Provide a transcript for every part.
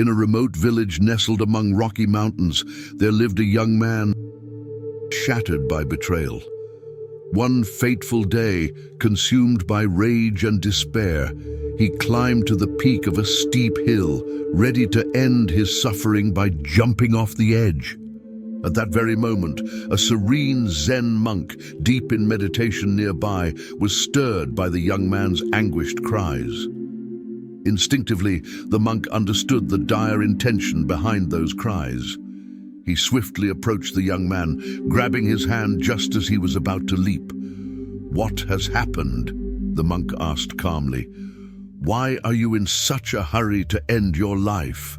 In a remote village nestled among rocky mountains, there lived a young man shattered by betrayal. One fateful day, consumed by rage and despair, he climbed to the peak of a steep hill, ready to end his suffering by jumping off the edge. At that very moment, a serene Zen monk, deep in meditation nearby, was stirred by the young man's anguished cries. Instinctively, the monk understood the dire intention behind those cries. He swiftly approached the young man, grabbing his hand just as he was about to leap. "What has happened?" the monk asked calmly. "Why are you in such a hurry to end your life?"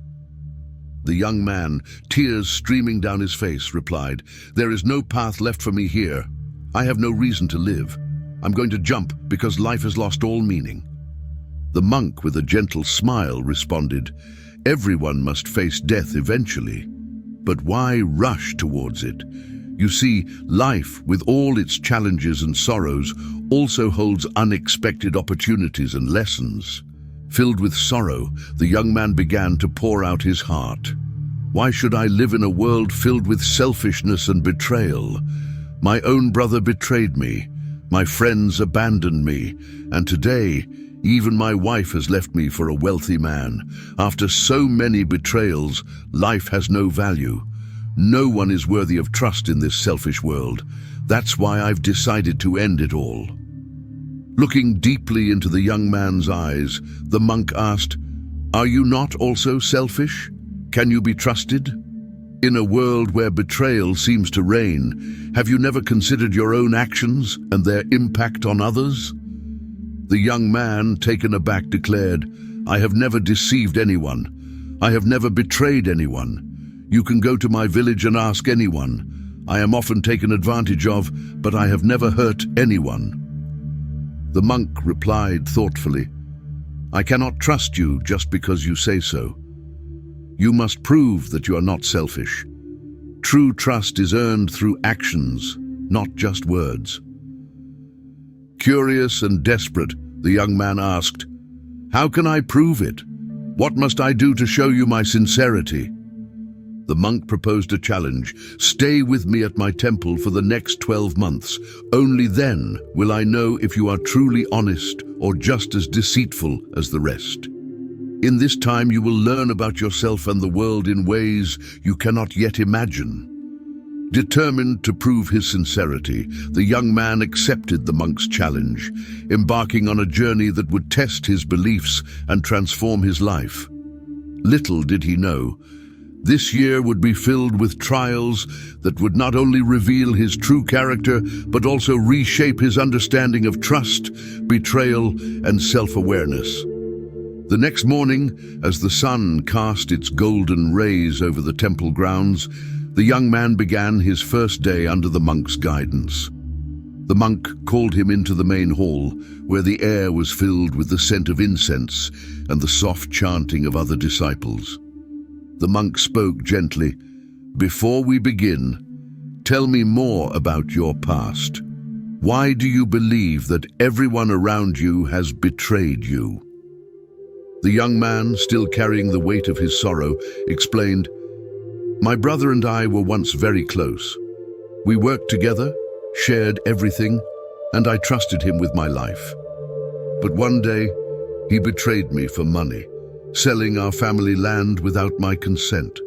The young man, tears streaming down his face, replied, "There is no path left for me here. I have no reason to live. I'm going to jump because life has lost all meaning." The monk, with a gentle smile, responded, "Everyone must face death eventually. But why rush towards it? You see, life, with all its challenges and sorrows, also holds unexpected opportunities and lessons." Filled with sorrow, the young man began to pour out his heart. "Why should I live in a world filled with selfishness and betrayal? My own brother betrayed me, my friends abandoned me, and today, even my wife has left me for a wealthy man. After so many betrayals, life has no value. No one is worthy of trust in this selfish world. That's why I've decided to end it all." Looking deeply into the young man's eyes, the monk asked, "Are you not also selfish? Can you be trusted? In a world where betrayal seems to reign, have you never considered your own actions and their impact on others?" The young man, taken aback, declared, "I have never deceived anyone. I have never betrayed anyone. You can go to my village and ask anyone. I am often taken advantage of, but I have never hurt anyone." The monk replied thoughtfully, "I cannot trust you just because you say so. You must prove that you are not selfish. True trust is earned through actions, not just words." Curious and desperate, the young man asked, "How can I prove it? What must I do to show you my sincerity?" The monk proposed a challenge. "Stay with me at my temple for the next 12 months. Only then will I know if you are truly honest or just as deceitful as the rest. In this time you will learn about yourself and the world in ways you cannot yet imagine." Determined to prove his sincerity, the young man accepted the monk's challenge, embarking on a journey that would test his beliefs and transform his life. Little did he know, this year would be filled with trials that would not only reveal his true character, but also reshape his understanding of trust, betrayal, and self-awareness. The next morning, as the sun cast its golden rays over the temple grounds, the young man began his first day under the monk's guidance. The monk called him into the main hall, where the air was filled with the scent of incense and the soft chanting of other disciples. The monk spoke gently, "Before we begin, tell me more about your past. Why do you believe that everyone around you has betrayed you?" The young man, still carrying the weight of his sorrow, explained, "My brother and I were once very close. We worked together, shared everything, and I trusted him with my life. But one day, he betrayed me for money, selling our family land without my consent.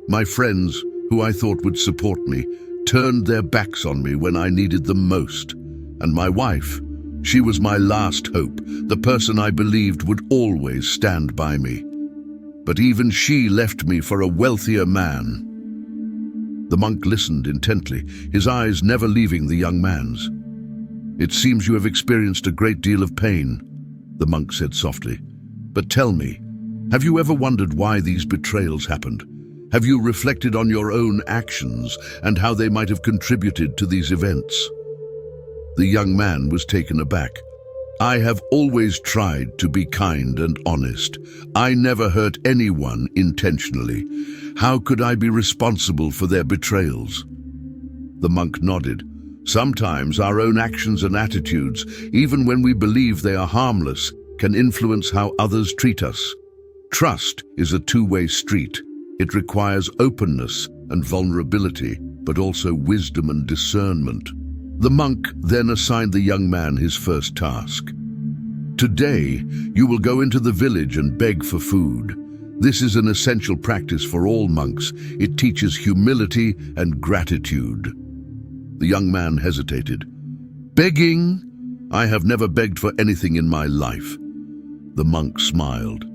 My friends, who I thought would support me, turned their backs on me when I needed them most. And my wife, she was my last hope, the person I believed would always stand by me. But even she left me for a wealthier man." The monk listened intently, his eyes never leaving the young man's. "It seems you have experienced a great deal of pain," the monk said softly. "But tell me, have you ever wondered why these betrayals happened? Have you reflected on your own actions and how they might have contributed to these events?" The young man was taken aback. "I have always tried to be kind and honest. I never hurt anyone intentionally. How could I be responsible for their betrayals?" The monk nodded. "Sometimes our own actions and attitudes, even when we believe they are harmless, can influence how others treat us. Trust is a two-way street. It requires openness and vulnerability, but also wisdom and discernment. The monk then assigned the young man his first task. Today, you will go into the village and beg for food. This is an essential practice for all monks. It teaches humility and gratitude. The young man hesitated. Begging? I have never begged for anything in my life. The monk smiled.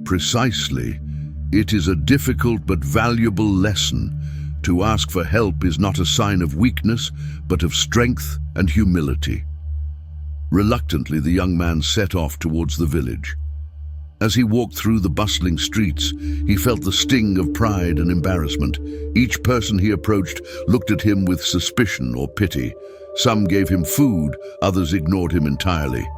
Precisely. It is a difficult but valuable lesson. To ask for help is not a sign of weakness, but of strength and humility. Reluctantly, the young man set off towards the village. As he walked through the bustling streets, he felt the sting of pride and embarrassment. Each person he approached looked at him with suspicion or pity. Some gave him food, others ignored him entirely.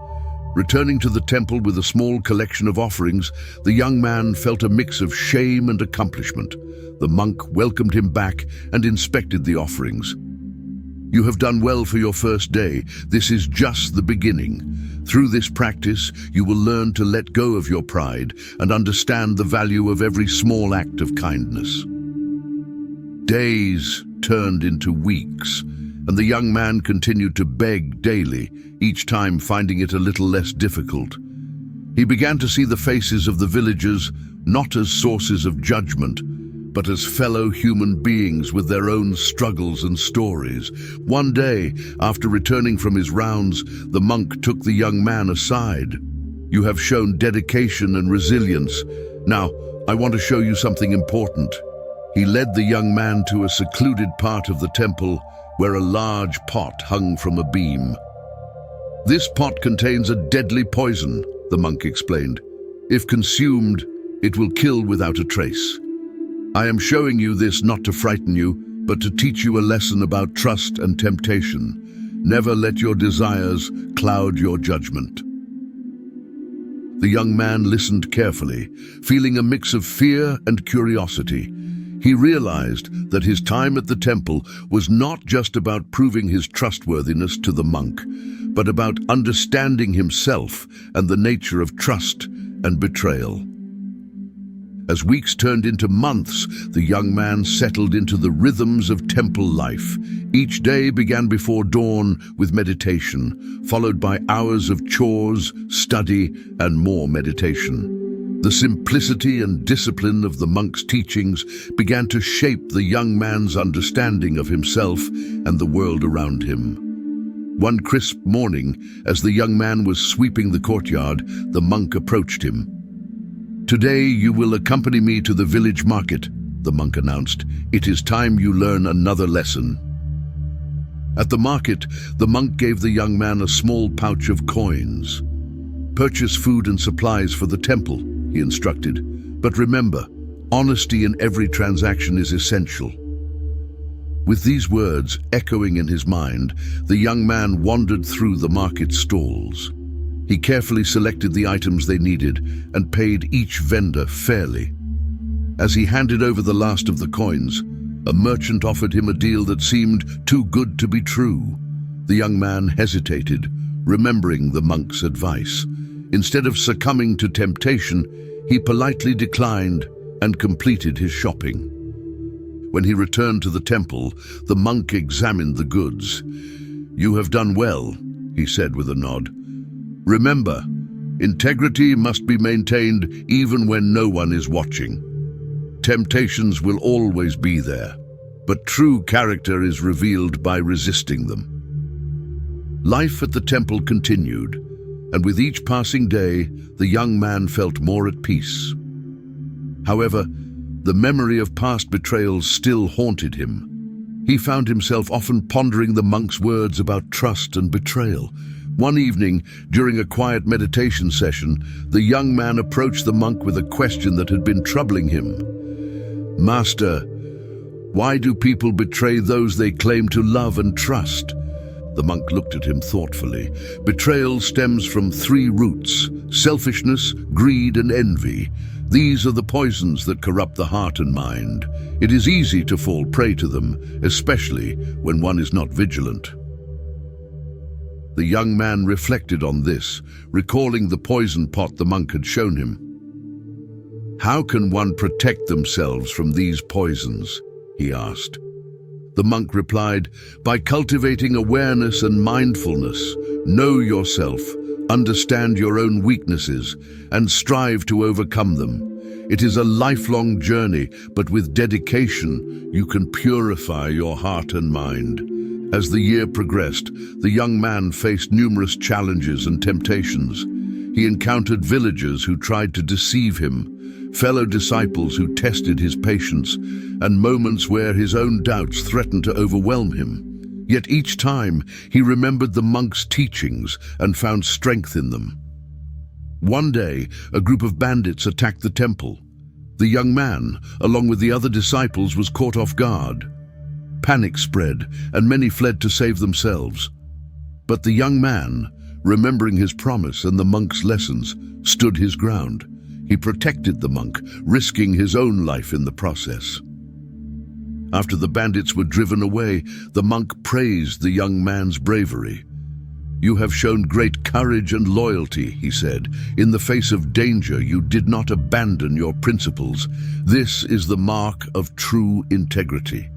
Returning to the temple with a small collection of offerings, the young man felt a mix of shame and accomplishment. The monk welcomed him back and inspected the offerings. You have done well for your first day. This is just the beginning. Through this practice, you will learn to let go of your pride and understand the value of every small act of kindness. Days turned into weeks, and the young man continued to beg daily, each time finding it a little less difficult. He began to see the faces of the villagers not as sources of judgment, but as fellow human beings with their own struggles and stories. One day, after returning from his rounds, the monk took the young man aside. You have shown dedication and resilience. Now, I want to show you something important. He led the young man to a secluded part of the temple where a large pot hung from a beam. This pot contains a deadly poison, the monk explained. If consumed, it will kill without a trace. I am showing you this not to frighten you, but to teach you a lesson about trust and temptation. Never let your desires cloud your judgment. The young man listened carefully, feeling a mix of fear and curiosity. He realized that his time at the temple was not just about proving his trustworthiness to the monk, but about understanding himself and the nature of trust and betrayal. As weeks turned into months, the young man settled into the rhythms of temple life. Each day began before dawn with meditation, followed by hours of chores, study, and more meditation. The simplicity and discipline of the monk's teachings began to shape the young man's understanding of himself and the world around him. One crisp morning, as the young man was sweeping the courtyard, the monk approached him. Today you will accompany me to the village market, the monk announced. It is time you learn another lesson. At the market, the monk gave the young man a small pouch of coins. Purchase food and supplies for the temple, he instructed. But remember, honesty in every transaction is essential. With these words echoing in his mind, the young man wandered through the market stalls. He carefully selected the items they needed and paid each vendor fairly. As he handed over the last of the coins, a merchant offered him a deal that seemed too good to be true. The young man hesitated, remembering the monk's advice. Instead of succumbing to temptation, he politely declined and completed his shopping. When he returned to the temple, the monk examined the goods. "You have done well," he said with a nod. "Remember, integrity must be maintained even when no one is watching. Temptations will always be there, but true character is revealed by resisting them." Life at the temple continued, and with each passing day, the young man felt more at peace. However, the memory of past betrayals still haunted him. He found himself often pondering the monk's words about trust and betrayal. One evening, during a quiet meditation session, the young man approached the monk with a question that had been troubling him. "Master, why do people betray those they claim to love and trust?" The monk looked at him thoughtfully. "Betrayal stems from 3 roots: selfishness, greed, and envy. These are the poisons that corrupt the heart and mind. It is easy to fall prey to them, especially when one is not vigilant." The young man reflected on this, recalling the poison pot the monk had shown him. "How can one protect themselves from these poisons?" he asked. The monk replied, "By cultivating awareness and mindfulness. Know yourself, understand your own weaknesses, and strive to overcome them. It is a lifelong journey, but with dedication, you can purify your heart and mind." As the year progressed, the young man faced numerous challenges and temptations. He encountered villagers who tried to deceive him, fellow disciples who tested his patience, and moments where his own doubts threatened to overwhelm him. Yet each time, he remembered the monk's teachings and found strength in them. One day, a group of bandits attacked the temple. The young man, along with the other disciples, was caught off guard. Panic spread, and many fled to save themselves. But the young man, remembering his promise and the monk's lessons, stood his ground. He protected the monk, risking his own life in the process. After the bandits were driven away, the monk praised the young man's bravery. "You have shown great courage and loyalty," he said. "In the face of danger, you did not abandon your principles. This is the mark of true integrity."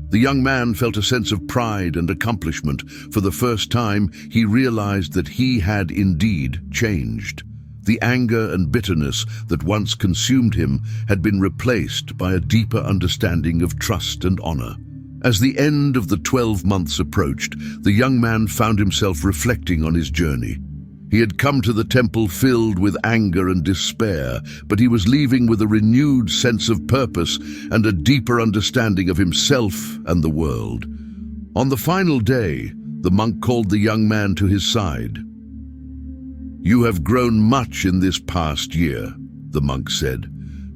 The young man felt a sense of pride and accomplishment. For the first time, he realized that he had indeed changed. The anger and bitterness that once consumed him had been replaced by a deeper understanding of trust and honor. As the end of the 12 months approached, the young man found himself reflecting on his journey. He had come to the temple filled with anger and despair, but he was leaving with a renewed sense of purpose and a deeper understanding of himself and the world. On the final day, the monk called the young man to his side. "You have grown much in this past year," the monk said.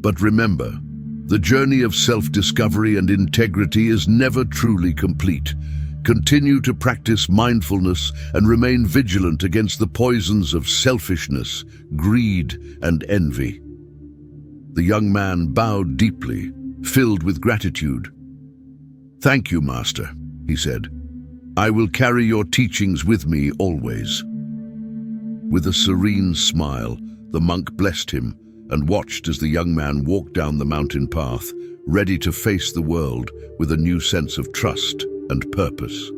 "But remember, the journey of self-discovery and integrity is never truly complete. Continue to practice mindfulness and remain vigilant against the poisons of selfishness, greed, and envy." The young man bowed deeply, filled with gratitude. "Thank you, Master," he said. "I will carry your teachings with me always." With a serene smile, the monk blessed him and watched as the young man walked down the mountain path, ready to face the world with a new sense of trust and purpose.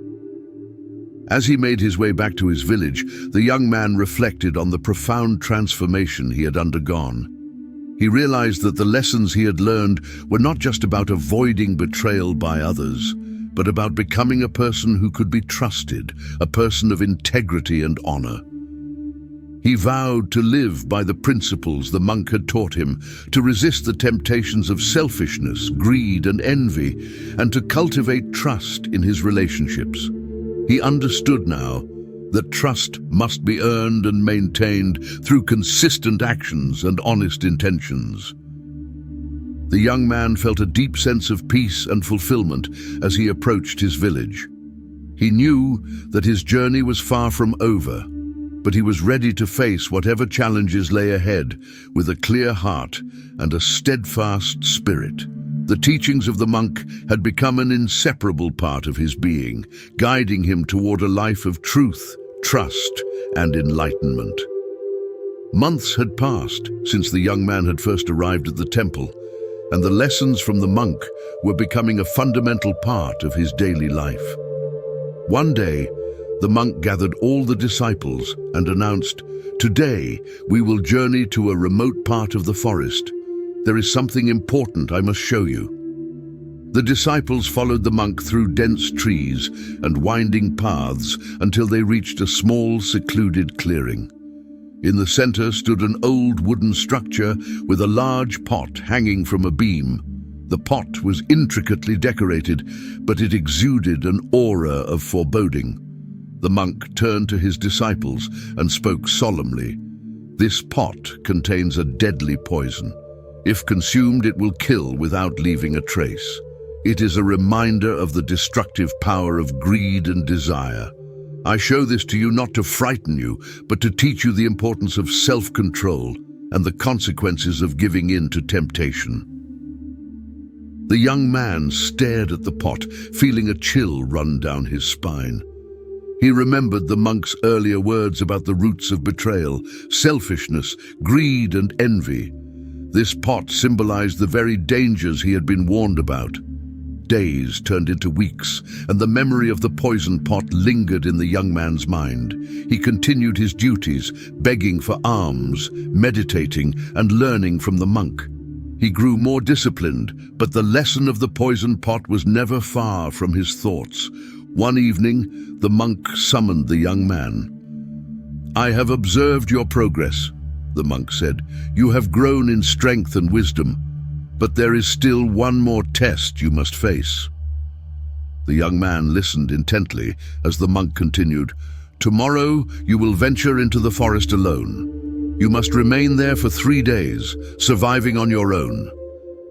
As he made his way back to his village, the young man reflected on the profound transformation he had undergone. He realized that the lessons he had learned were not just about avoiding betrayal by others, but about becoming a person who could be trusted, a person of integrity and honor. He vowed to live by the principles the monk had taught him, to resist the temptations of selfishness, greed, and envy, and to cultivate trust in his relationships. He understood now that trust must be earned and maintained through consistent actions and honest intentions. The young man felt a deep sense of peace and fulfillment as he approached his village. He knew that his journey was far from over, but he was ready to face whatever challenges lay ahead with a clear heart and a steadfast spirit. The teachings of the monk had become an inseparable part of his being, guiding him toward a life of truth, trust, and enlightenment. Months had passed since the young man had first arrived at the temple, and the lessons from the monk were becoming a fundamental part of his daily life. One day, the monk gathered all the disciples and announced, "Today we will journey to a remote part of the forest. There is something important I must show you." The disciples followed the monk through dense trees and winding paths until they reached a small, secluded clearing. In the center stood an old wooden structure with a large pot hanging from a beam. The pot was intricately decorated, but it exuded an aura of foreboding. The monk turned to his disciples and spoke solemnly. "This pot contains a deadly poison. If consumed, it will kill without leaving a trace. It is a reminder of the destructive power of greed and desire. I show this to you not to frighten you, but to teach you the importance of self-control and the consequences of giving in to temptation." The young man stared at the pot, feeling a chill run down his spine. He remembered the monk's earlier words about the roots of betrayal, selfishness, greed, and envy. This pot symbolized the very dangers he had been warned about. Days turned into weeks, and the memory of the poison pot lingered in the young man's mind. He continued his duties, begging for alms, meditating, and learning from the monk. He grew more disciplined, but the lesson of the poison pot was never far from his thoughts. One evening, the monk summoned the young man. "I have observed your progress," the monk said. "You have grown in strength and wisdom, but there is still one more test you must face." The young man listened intently as the monk continued. "Tomorrow you will venture into the forest alone. You must remain there for 3 days, surviving on your own.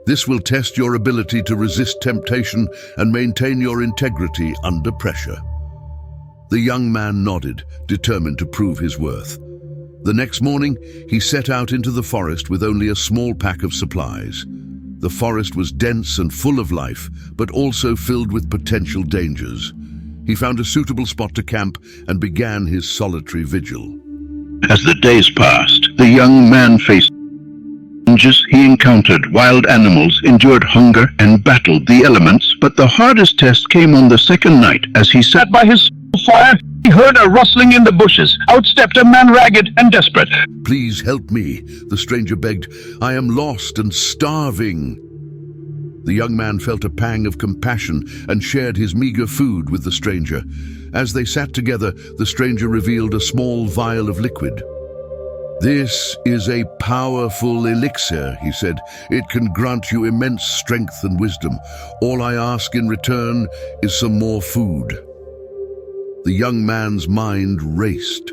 This will test your ability to resist temptation and maintain your integrity under pressure." The young man nodded, determined to prove his worth. The next morning, he set out into the forest with only a small pack of supplies. The forest was dense and full of life, but also filled with potential dangers. He found a suitable spot to camp and began his solitary vigil. As the days passed, the young man faced challenges. He encountered wild animals, endured hunger, and battled the elements, but the hardest test came on the second night. As he sat by his fire, he heard a rustling in the bushes. Out stepped a man ragged and desperate. "Please help me," the stranger begged. "I am lost and starving." The young man felt a pang of compassion and shared his meager food with the stranger. As they sat together, the stranger revealed a small vial of liquid. "This is a powerful elixir," he said. "It can grant you immense strength and wisdom. All I ask in return is some more food." The young man's mind raced.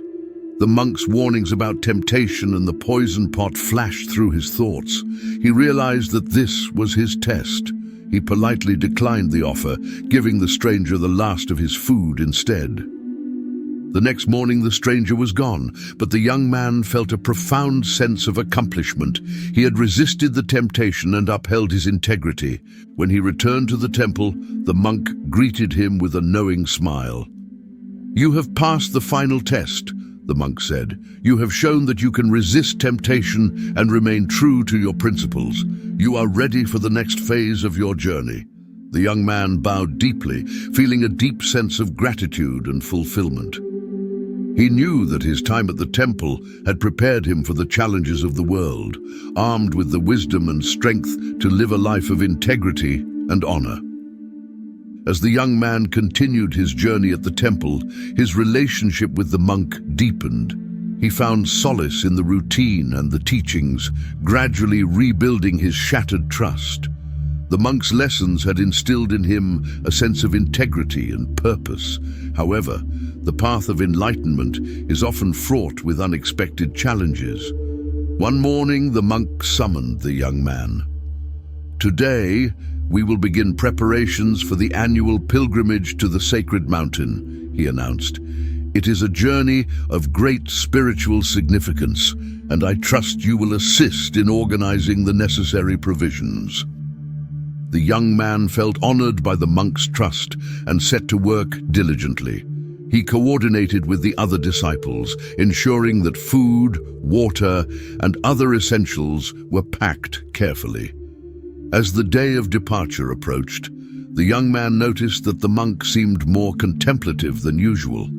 The monk's warnings about temptation and the poison pot flashed through his thoughts. He realized that this was his test. He politely declined the offer, giving the stranger the last of his food instead. The next morning the stranger was gone, but the young man felt a profound sense of accomplishment. He had resisted the temptation and upheld his integrity. When he returned to the temple, the monk greeted him with a knowing smile. "You have passed the final test," the monk said. "You have shown that you can resist temptation and remain true to your principles. You are ready for the next phase of your journey." The young man bowed deeply, feeling a deep sense of gratitude and fulfillment. He knew that his time at the temple had prepared him for the challenges of the world, armed with the wisdom and strength to live a life of integrity and honor. As the young man continued his journey at the temple, his relationship with the monk deepened. He found solace in the routine and the teachings, gradually rebuilding his shattered trust. The monk's lessons had instilled in him a sense of integrity and purpose. However, the path of enlightenment is often fraught with unexpected challenges. One morning, the monk summoned the young man. "Today, we will begin preparations for the annual pilgrimage to the sacred mountain," he announced. "It is a journey of great spiritual significance, and I trust you will assist in organizing the necessary provisions." The young man felt honored by the monk's trust and set to work diligently. He coordinated with the other disciples, ensuring that food, water, and other essentials were packed carefully. As the day of departure approached, the young man noticed that the monk seemed more contemplative than usual.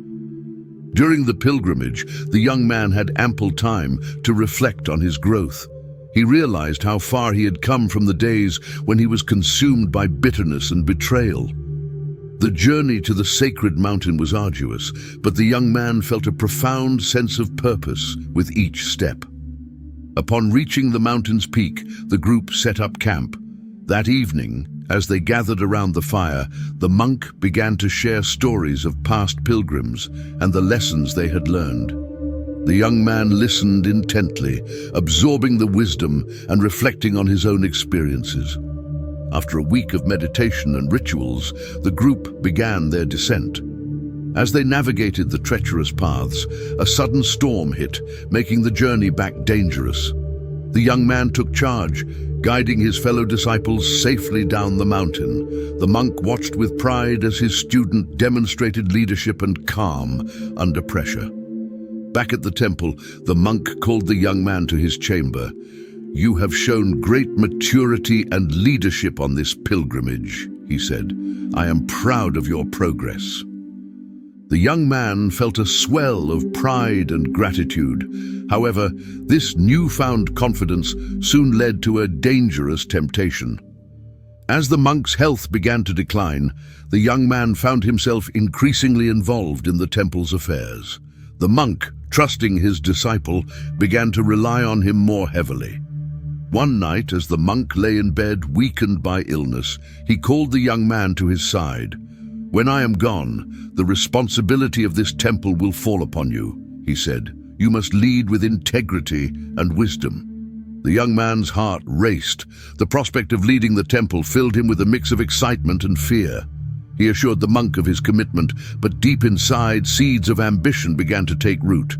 During the pilgrimage, the young man had ample time to reflect on his growth. He realized how far he had come from the days when he was consumed by bitterness and betrayal. The journey to the sacred mountain was arduous, but the young man felt a profound sense of purpose with each step. Upon reaching the mountain's peak, the group set up camp. That evening, as they gathered around the fire, the monk began to share stories of past pilgrims and the lessons they had learned. The young man listened intently, absorbing the wisdom and reflecting on his own experiences. After a week of meditation and rituals, the group began their descent. As they navigated the treacherous paths, a sudden storm hit, making the journey back dangerous. The young man took charge, guiding his fellow disciples safely down the mountain. The monk watched with pride as his student demonstrated leadership and calm under pressure. Back at the temple, the monk called the young man to his chamber. "You have shown great maturity and leadership on this pilgrimage," he said. "I am proud of your progress." The young man felt a swell of pride and gratitude. However, this newfound confidence soon led to a dangerous temptation. As the monk's health began to decline, the young man found himself increasingly involved in the temple's affairs. The monk, trusting his disciple, began to rely on him more heavily. One night, as the monk lay in bed, weakened by illness, he called the young man to his side. "When I am gone, the responsibility of this temple will fall upon you," he said. "You must lead with integrity and wisdom." The young man's heart raced. The prospect of leading the temple filled him with a mix of excitement and fear. He assured the monk of his commitment, but deep inside, seeds of ambition began to take root.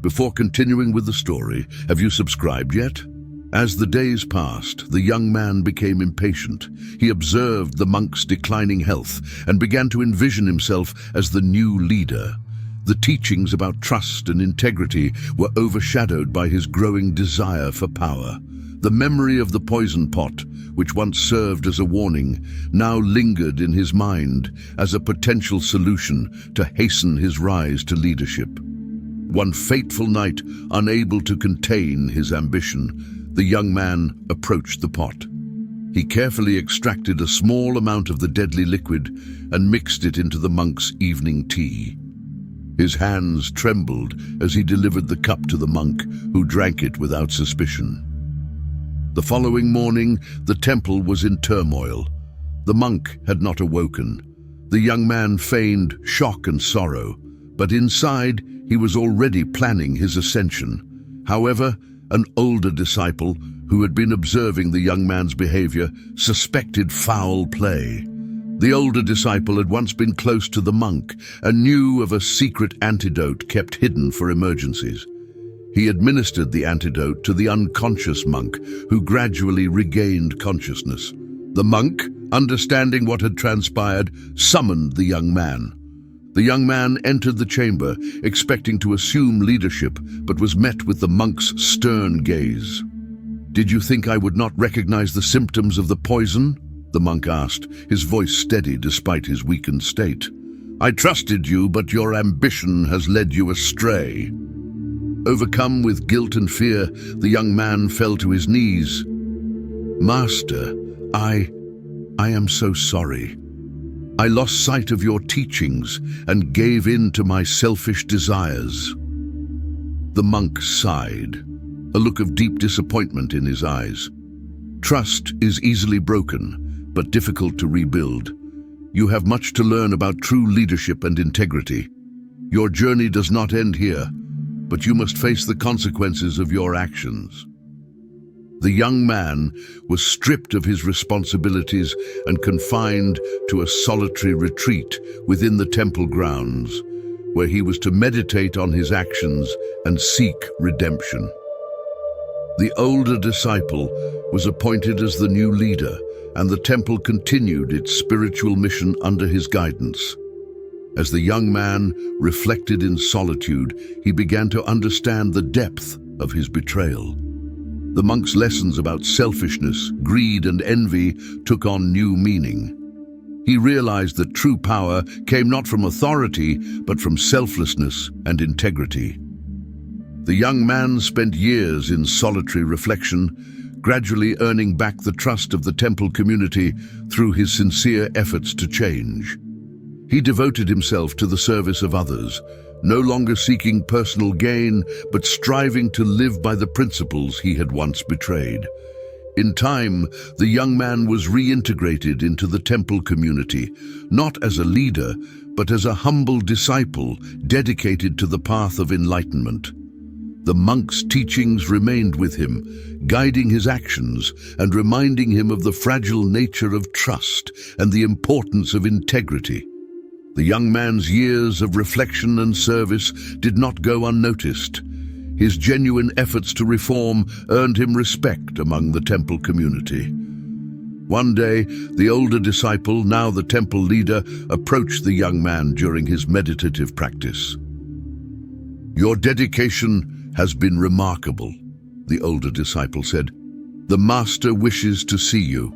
Before continuing with the story, have you subscribed yet? As the days passed, the young man became impatient. He observed the monk's declining health and began to envision himself as the new leader. The teachings about trust and integrity were overshadowed by his growing desire for power. The memory of the poison pot, which once served as a warning, now lingered in his mind as a potential solution to hasten his rise to leadership. One fateful night, unable to contain his ambition, the young man approached the pot. He carefully extracted a small amount of the deadly liquid and mixed it into the monk's evening tea. His hands trembled as he delivered the cup to the monk, who drank it without suspicion. The following morning, the temple was in turmoil. The monk had not awoken. The young man feigned shock and sorrow, but inside he was already planning his ascension. However, an older disciple, who had been observing the young man's behavior, suspected foul play. The older disciple had once been close to the monk and knew of a secret antidote kept hidden for emergencies. He administered the antidote to the unconscious monk, who gradually regained consciousness. The monk, understanding what had transpired, summoned the young man. The young man entered the chamber, expecting to assume leadership, but was met with the monk's stern gaze. "Did you think I would not recognize the symptoms of the poison?" the monk asked, his voice steady despite his weakened state. "I trusted you, but your ambition has led you astray." Overcome with guilt and fear, the young man fell to his knees. "Master, I am so sorry. I lost sight of your teachings and gave in to my selfish desires." The monk sighed, a look of deep disappointment in his eyes. Trust is easily broken, but difficult to rebuild. You have much to learn about true leadership and integrity. Your journey does not end here, but you must face the consequences of your actions. The young man was stripped of his responsibilities and confined to a solitary retreat within the temple grounds, where he was to meditate on his actions and seek redemption. The older disciple was appointed as the new leader, and the temple continued its spiritual mission under his guidance. As the young man reflected in solitude, he began to understand the depth of his betrayal. The monk's lessons about selfishness, greed, and envy took on new meaning. He realized that true power came not from authority, but from selflessness and integrity. The young man spent years in solitary reflection, gradually earning back the trust of the temple community through his sincere efforts to change. He devoted himself to the service of others, no longer seeking personal gain, but striving to live by the principles he had once betrayed. In time, the young man was reintegrated into the temple community, not as a leader, but as a humble disciple dedicated to the path of enlightenment. The monk's teachings remained with him, guiding his actions and reminding him of the fragile nature of trust and the importance of integrity. The young man's years of reflection and service did not go unnoticed. His genuine efforts to reform earned him respect among the temple community. One day, the older disciple, now the temple leader, approached the young man during his meditative practice. "Your dedication has been remarkable," the older disciple said. The master wishes to see you."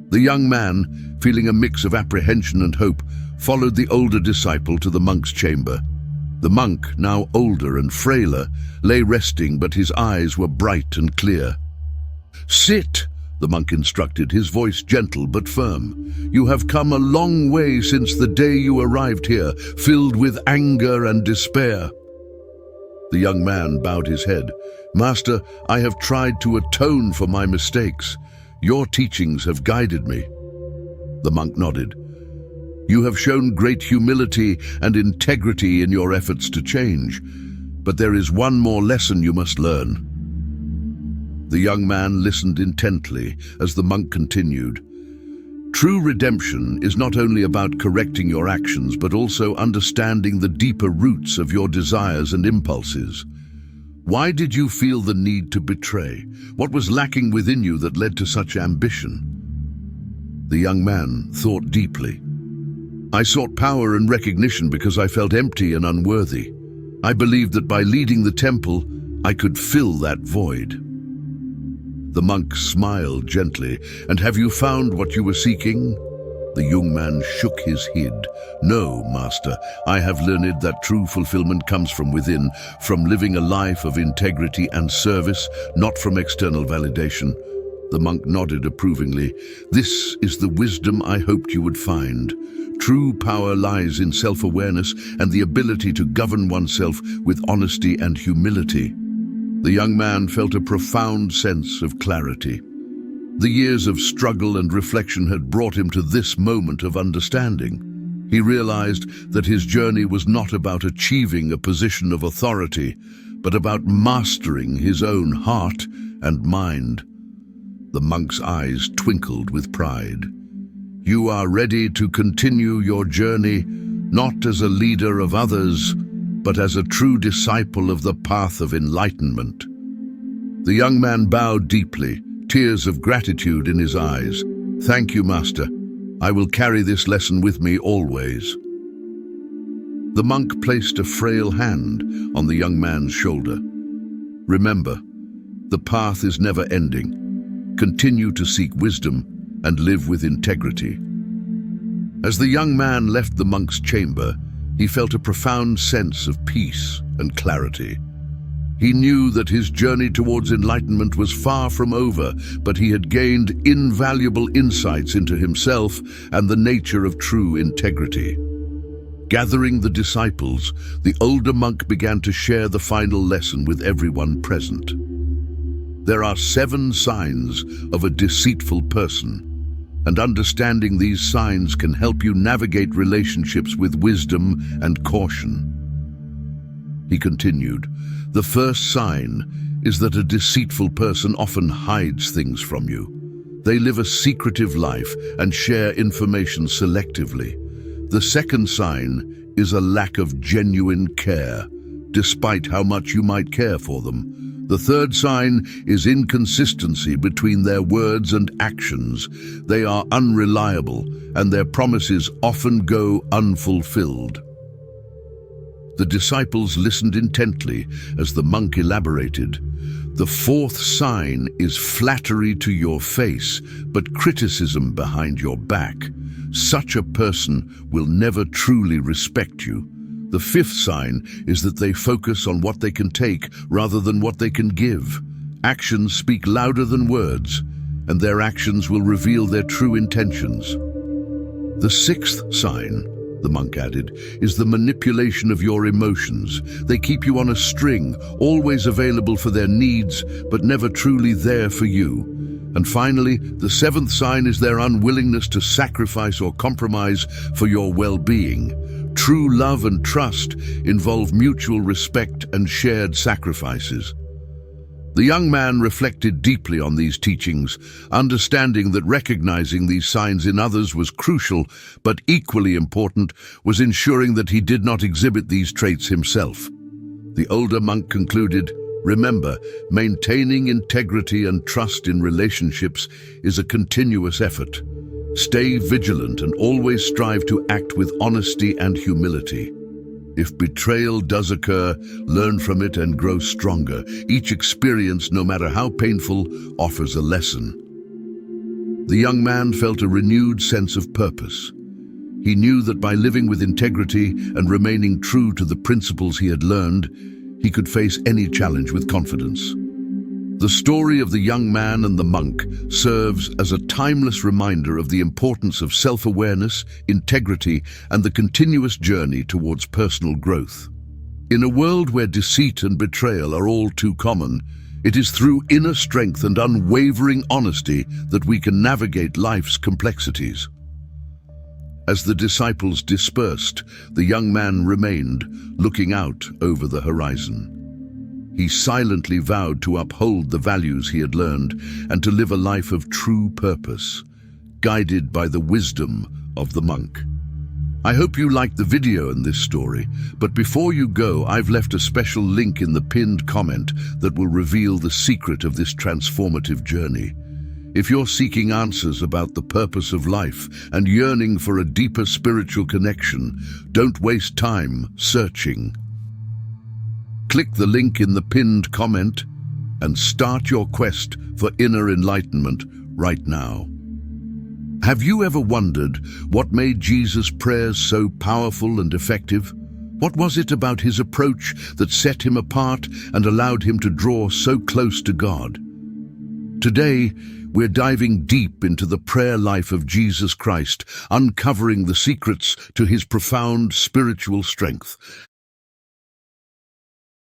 The young man, feeling a mix of apprehension and hope, followed the older disciple to the monk's chamber. The monk, now older and frailer, lay resting, but his eyes were bright and clear. "Sit," the monk instructed, his voice gentle but firm. "You have come a long way since the day you arrived here, filled with anger and despair." The young man bowed his head. "Master, I have tried to atone for my mistakes. Your teachings have guided me." The monk nodded. "You have shown great humility and integrity in your efforts to change, but there is one more lesson you must learn." The young man listened intently as the monk continued. "True redemption is not only about correcting your actions, but also understanding the deeper roots of your desires and impulses. Why did you feel the need to betray? What was lacking within you that led to such ambition?" The young man thought deeply. "I sought power and recognition because I felt empty and unworthy. I believed that by leading the temple, I could fill that void." The monk smiled gently. "And have you found what you were seeking?" The young man shook his head. "No, master, I have learned that true fulfillment comes from within, from living a life of integrity and service, not from external validation." The monk nodded approvingly. "This is the wisdom I hoped you would find. True power lies in self-awareness and the ability to govern oneself with honesty and humility." The young man felt a profound sense of clarity. The years of struggle and reflection had brought him to this moment of understanding. He realized that his journey was not about achieving a position of authority, but about mastering his own heart and mind. The monk's eyes twinkled with pride. "You are ready to continue your journey, not as a leader of others, but as a true disciple of the path of enlightenment." The young man bowed deeply, tears of gratitude in his eyes. "Thank you, Master. I will carry this lesson with me always." The monk placed a frail hand on the young man's shoulder. "Remember, the path is never ending. Continue to seek wisdom and live with integrity." As the young man left the monk's chamber, he felt a profound sense of peace and clarity. He knew that his journey towards enlightenment was far from over, but he had gained invaluable insights into himself and the nature of true integrity. Gathering the disciples, the older monk began to share the final lesson with everyone present. There are 7 signs of a deceitful person, and understanding these signs can help you navigate relationships with wisdom and caution. He continued, "The first sign is that a deceitful person often hides things from you. They live a secretive life and share information selectively. The second sign is a lack of genuine care, despite how much you might care for them. The third sign is inconsistency between their words and actions. They are unreliable, and their promises often go unfulfilled." The disciples listened intently as the monk elaborated. "The fourth sign is flattery to your face, but criticism behind your back. Such a person will never truly respect you. The fifth sign is that they focus on what they can take rather than what they can give. Actions speak louder than words, and their actions will reveal their true intentions. The sixth sign," the monk added, "is the manipulation of your emotions. They keep you on a string, always available for their needs, but never truly there for you. And finally, the seventh sign is their unwillingness to sacrifice or compromise for your well-being. True love and trust involve mutual respect and shared sacrifices." The young man reflected deeply on these teachings, understanding that recognizing these signs in others was crucial, but equally important was ensuring that he did not exhibit these traits himself. The older monk concluded, "Remember, maintaining integrity and trust in relationships is a continuous effort. Stay vigilant and always strive to act with honesty and humility." If betrayal does occur, learn from it and grow stronger. Each experience, no matter how painful, offers a lesson. The young man felt a renewed sense of purpose. He knew that by living with integrity and remaining true to the principles he had learned, he could face any challenge with confidence. The story of the young man and the monk serves as a timeless reminder of the importance of self-awareness, integrity, and the continuous journey towards personal growth. In a world where deceit and betrayal are all too common, it is through inner strength and unwavering honesty that we can navigate life's complexities. As the disciples dispersed, the young man remained, looking out over the horizon. He silently vowed to uphold the values he had learned and to live a life of true purpose, guided by the wisdom of the monk. I hope you liked the video and this story, but before you go, I've left a special link in the pinned comment that will reveal the secret of this transformative journey. If you're seeking answers about the purpose of life and yearning for a deeper spiritual connection, don't waste time searching. Click the link in the pinned comment and start your quest for inner enlightenment right now. Have you ever wondered what made Jesus' prayers so powerful and effective? What was it about his approach that set him apart and allowed him to draw so close to God? Today, we're diving deep into the prayer life of Jesus Christ, uncovering the secrets to his profound spiritual strength.